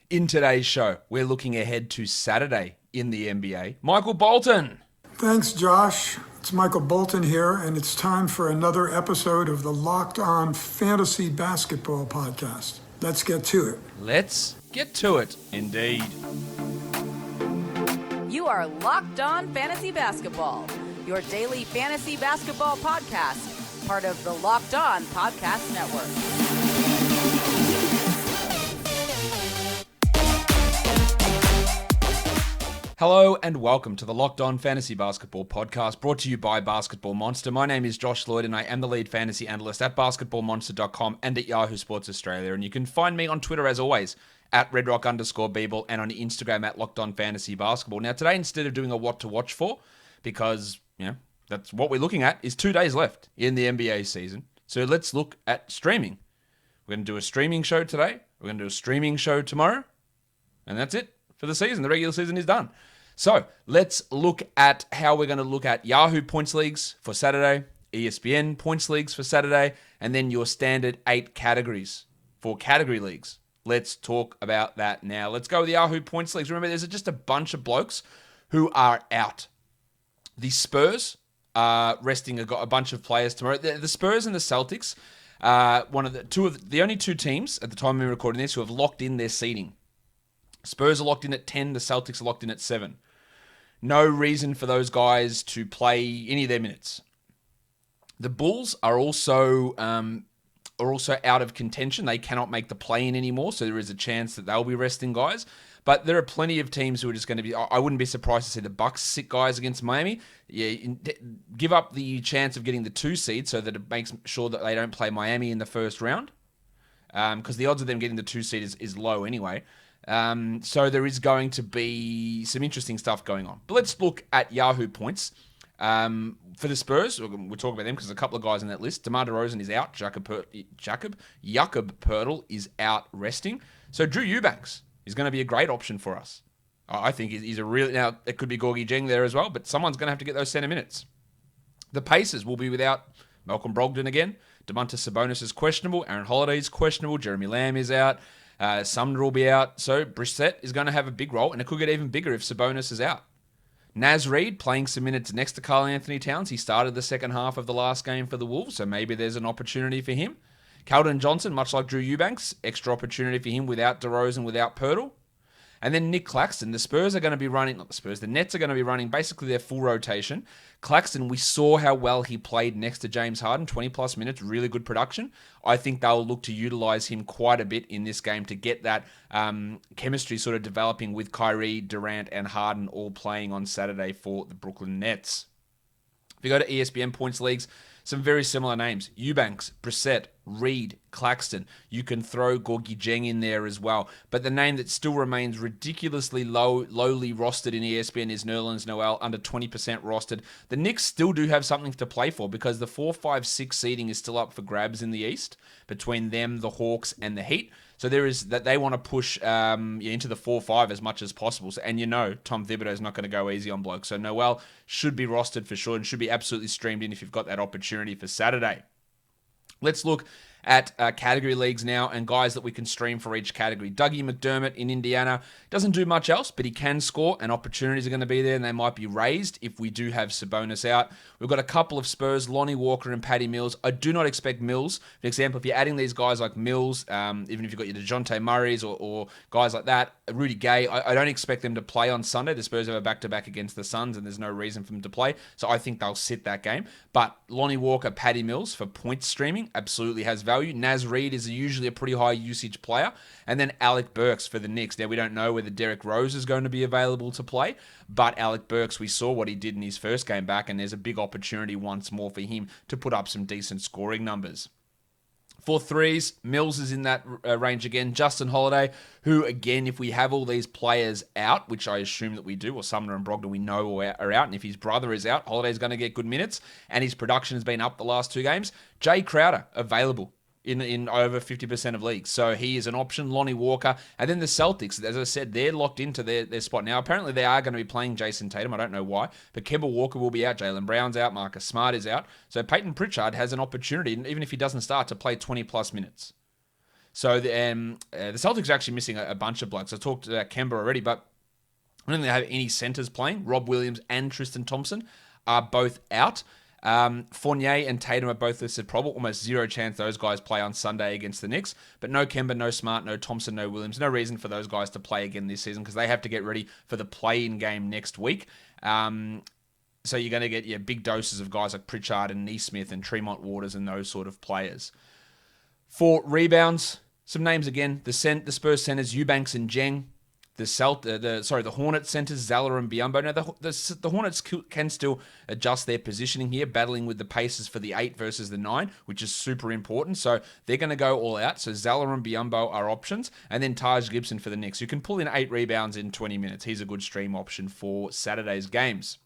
In today's show, we're looking ahead to Saturday in the NBA. Michael Bolton. Thanks, Josh. It's Michael Bolton here, and it's time for another episode of the Locked On Fantasy Basketball Podcast. Let's get to it. Let's get to it, indeed. You are Locked On Fantasy Basketball, your daily fantasy basketball podcast, part of the Locked On Podcast Network. Hello and welcome to the Locked On Fantasy Basketball Podcast, brought to you by Basketball Monster. My name is Josh Lloyd and I am the lead fantasy analyst at basketballmonster.com and at Yahoo Sports Australia. And you can find me on Twitter as always at redrock_Beeble and on Instagram at Locked On Fantasy Basketball. Now today, instead of doing a what to watch for, because that's what we're looking at, is 2 days left in the NBA season. So let's look at streaming. We're going to do a streaming show today. We're going to do a streaming show tomorrow. And that's it for the season. The regular season is done. So let's look at how we're going to look at Yahoo points leagues for Saturday, ESPN points leagues for Saturday, and then your standard 8 categories for category leagues. Let's talk about that now. Let's go with the Yahoo points leagues. Remember, there's just a bunch of blokes who are out. The Spurs are resting a bunch of players tomorrow. The Spurs and the Celtics, the only two teams at the time we're recording this who have locked in their seeding. Spurs are locked in at 10, the Celtics are locked in at 7. No reason for those guys to play any of their minutes. The Bulls are also out of contention. They cannot make the play-in anymore, so there is a chance that they'll be resting guys. But there are plenty of teams who are just going to be... I wouldn't be surprised to see the Bucks sit guys against Miami. Give up the chance of getting the 2 seed so that it makes sure that they don't play Miami in the first round. Because the odds of them getting the 2 seed is low anyway. So there is going to be some interesting stuff going on. But let's look at Yahoo points. For the Spurs, we'll talk about them because there's a couple of guys on that list. DeMar DeRozan is out. Jakob Poeltl is out resting. So Drew Eubanks is going to be a great option for us. I think he's a really... Now, it could be Gorgie Jeng there as well, but someone's going to have to get those center minutes. The Pacers will be without Malcolm Brogdon again. Domantas Sabonis is questionable. Aaron Holiday is questionable. Jeremy Lamb is out. Sumner will be out. So Brissett is going to have a big role, and it could get even bigger if Sabonis is out. Naz Reid playing some minutes next to Karl Anthony Towns. He started the second half of the last game for the Wolves, so maybe there's an opportunity for him. Keldon Johnson, much like Drew Eubanks, extra opportunity for him without DeRozan, without Poeltl. And then Nick Claxton. The Spurs are going to be running, not the Spurs, the Nets are going to be running basically their full rotation. Claxton, we saw how well he played next to James Harden, 20 plus minutes, really good production. I think they'll look to utilize him quite a bit in this game to get that chemistry sort of developing with Kyrie, Durant, and Harden all playing on Saturday for the Brooklyn Nets. If you go to ESPN points leagues, some very similar names. Eubanks, Brissett, Reed, Claxton. You can throw Gorgie Jeng in there as well. But the name that still remains ridiculously lowly rostered in ESPN is Nerlens Noel, under 20% rostered. The Knicks still do have something to play for because the 4, 5, 6 seeding is still up for grabs in the East between them, the Hawks, and the Heat. So there is that they want to push into the 4-5 as much as possible. So, and Tom Thibodeau is not going to go easy on blokes. So Noel should be rostered for sure and should be absolutely streamed in if you've got that opportunity for Saturday. Let's look at category leagues now and guys that we can stream for each category. Dougie McDermott in Indiana doesn't do much else, but he can score and opportunities are going to be there and they might be raised if we do have Sabonis out. We've got a couple of Spurs, Lonnie Walker and Patty Mills. I do not expect Mills. For example, if you're adding these guys like Mills, even if you've got your DeJounte Murrays or guys like that, Rudy Gay, I don't expect them to play on Sunday. The Spurs have a back-to-back against the Suns and there's no reason for them to play. So I think they'll sit that game. But Lonnie Walker, Patty Mills for points streaming absolutely has value. Naz Reid is usually a pretty high usage player. And then Alec Burks for the Knicks. Now, we don't know whether Derrick Rose is going to be available to play, but Alec Burks, we saw what he did in his first game back, and there's a big opportunity once more for him to put up some decent scoring numbers. For threes, Mills is in that range again. Justin Holiday, who, again, if we have all these players out, which I assume that we do, or Sumner and Brogdon we know are out, and if his brother is out, Holiday's going to get good minutes, and his production has been up the last 2 games. Jay Crowder, available in over 50% of leagues. So he is an option. Lonnie Walker. And then the Celtics, as I said, they're locked into their spot. Now, apparently they are going to be playing Jason Tatum. I don't know why. But Kemba Walker will be out. Jaylen Brown's out. Marcus Smart is out. So Peyton Pritchard has an opportunity, even if he doesn't start, to play 20-plus minutes. So the Celtics are actually missing a bunch of blokes. I talked about Kemba already, but I don't think they have any centers playing. Rob Williams and Tristan Thompson are both out. Fournier and Tatum are both listed probable. Almost zero chance those guys play on Sunday against the Knicks. But no Kemba, no Smart, no Thompson, no Williams. No reason for those guys to play again this season because they have to get ready for the play-in game next week. So you're going to get big doses of guys like Pritchard and Neesmith and Tremont Waters and those sort of players. For rebounds, some names again. The Spurs centers, Eubanks and Jeng. The Hornets centers, Zeller and Biyombo. Now, the Hornets can still adjust their positioning here, battling with the Pacers for the 8 versus the 9, which is super important. So they're going to go all out. So Zeller and Biyombo are options. And then Taj Gibson for the Knicks, who can pull in 8 rebounds in 20 minutes. He's a good stream option for Saturday's games.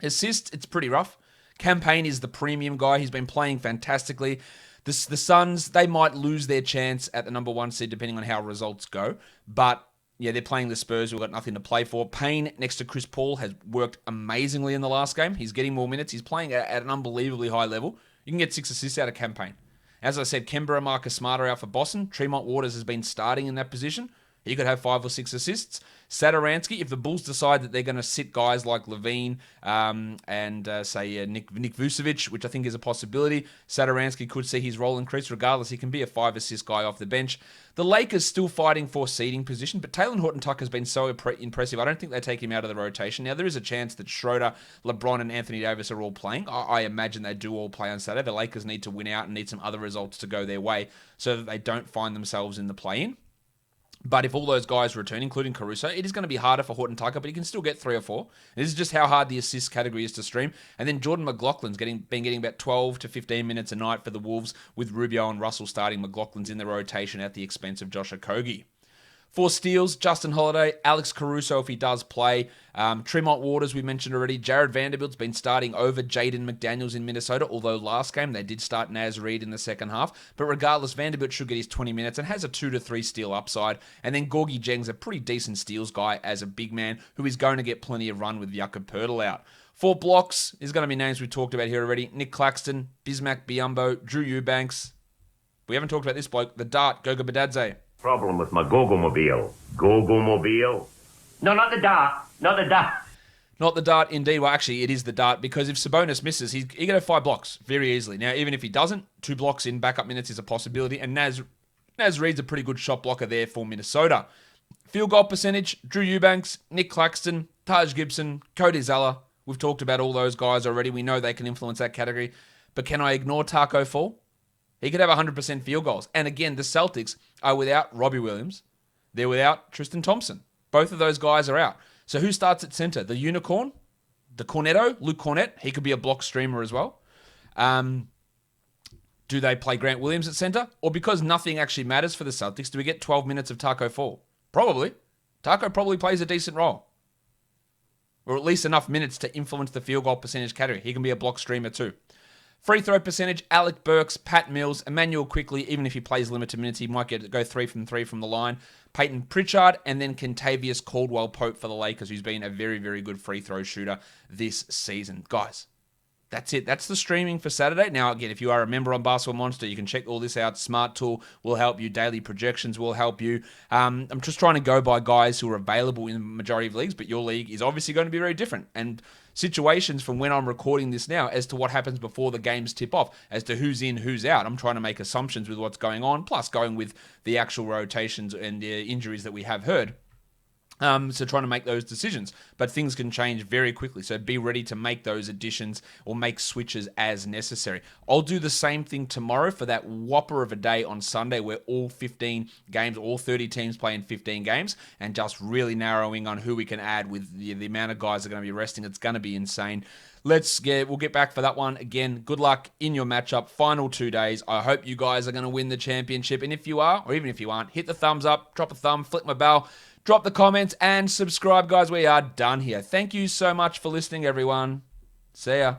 Assists, it's pretty rough. Campaign is the premium guy. He's been playing fantastically. The Suns, they might lose their chance at the number 1 seed depending on how results go. But yeah, they're playing the Spurs who've got nothing to play for. Payne next to Chris Paul has worked amazingly in the last game. He's getting more minutes. He's playing at an unbelievably high level. You can get 6 assists out of Campaign. As I said, Kemba and Marcus Smart are out for Boston. Tremont Waters has been starting in that position. He could have 5 or 6 assists. Satoransky, if the Bulls decide that they're going to sit guys like Levine and Nick Vucevic, which I think is a possibility, Satoransky could see his role increase. Regardless, he can be a 5-assist guy off the bench. The Lakers still fighting for seeding position, but Taylor Horton-Tucker has been so impressive. I don't think they take him out of the rotation. Now, there is a chance that Schroeder, LeBron, and Anthony Davis are all playing. I imagine they do all play on Saturday. The Lakers need to win out and need some other results to go their way so that they don't find themselves in the play-in. But if all those guys return, including Caruso, it is going to be harder for Horton-Tucker, but he can still get 3 or 4. This is just how hard the assist category is to stream. And then Jordan McLaughlin's been getting about 12 to 15 minutes a night for the Wolves, with Rubio and Russell starting. McLaughlin's in the rotation at the expense of Josh Okogie. For steals, Justin Holiday, Alex Caruso if he does play, Tremont Waters we mentioned already, Jared Vanderbilt's been starting over Jaden McDaniels in Minnesota, although last game they did start Naz Reid in the second half, but regardless, Vanderbilt should get his 20 minutes and has a 2 to 3 steal upside, and then Gorgie Jeng's a pretty decent steals guy as a big man who is going to get plenty of run with Jakob Poeltl out. For blocks, there's going to be names we talked about here already, Nick Claxton, Bismack Biyombo, Drew Eubanks. We haven't talked about this bloke, the Dart, Goga Badadze. Problem with my Go-Go-Mobile. Go-Go-Mobile? No, not the Dart. Not the Dart. Not the Dart, indeed. Well, actually, it is the Dart, because if Sabonis misses, he can have 5 blocks very easily. Now, even if he doesn't, 2 blocks in backup minutes is a possibility, and Naz Reid's a pretty good shot blocker there for Minnesota. Field goal percentage, Drew Eubanks, Nick Claxton, Taj Gibson, Cody Zeller. We've talked about all those guys already. We know they can influence that category. But can I ignore Taco Fall? He could have 100% field goals. And again, the Celtics are without Robbie Williams. They're without Tristan Thompson. Both of those guys are out. So who starts at center? The Unicorn? The Cornetto? Luke Cornett? He could be a block streamer as well. Do they play Grant Williams at center? Or because nothing actually matters for the Celtics, do we get 12 minutes of Taco Fall? Probably. Taco probably plays a decent role. Or at least enough minutes to influence the field goal percentage category. He can be a block streamer too. Free throw percentage, Alec Burks, Pat Mills, Emmanuel Quickly, even if he plays limited minutes, he might go 3 from 3 from the line. Peyton Pritchard, and then Kentavious Caldwell-Pope for the Lakers, who's been a very, very good free throw shooter this season. Guys, that's it. That's the streaming for Saturday. Now, again, if you are a member on Basketball Monster, you can check all this out. Smart Tool will help you. Daily projections will help you. I'm just trying to go by guys who are available in the majority of leagues, but your league is obviously going to be very different. And situations from when I'm recording this now as to what happens before the games tip off, as to who's in, who's out. I'm trying to make assumptions with what's going on, plus going with the actual rotations and the injuries that we have heard. So trying to make those decisions. But things can change very quickly. So be ready to make those additions or make switches as necessary. I'll do the same thing tomorrow for that whopper of a day on Sunday where all 15 games, all 30 teams play in 15 games, and just really narrowing on who we can add with the amount of guys that are going to be resting. It's going to be insane. We'll get back for that one. Again, good luck in your matchup. Final 2 days. I hope you guys are going to win the championship. And if you are, or even if you aren't, hit the thumbs up, drop a thumb, flick my bell. Drop the comments and subscribe, guys. We are done here. Thank you so much for listening, everyone. See ya.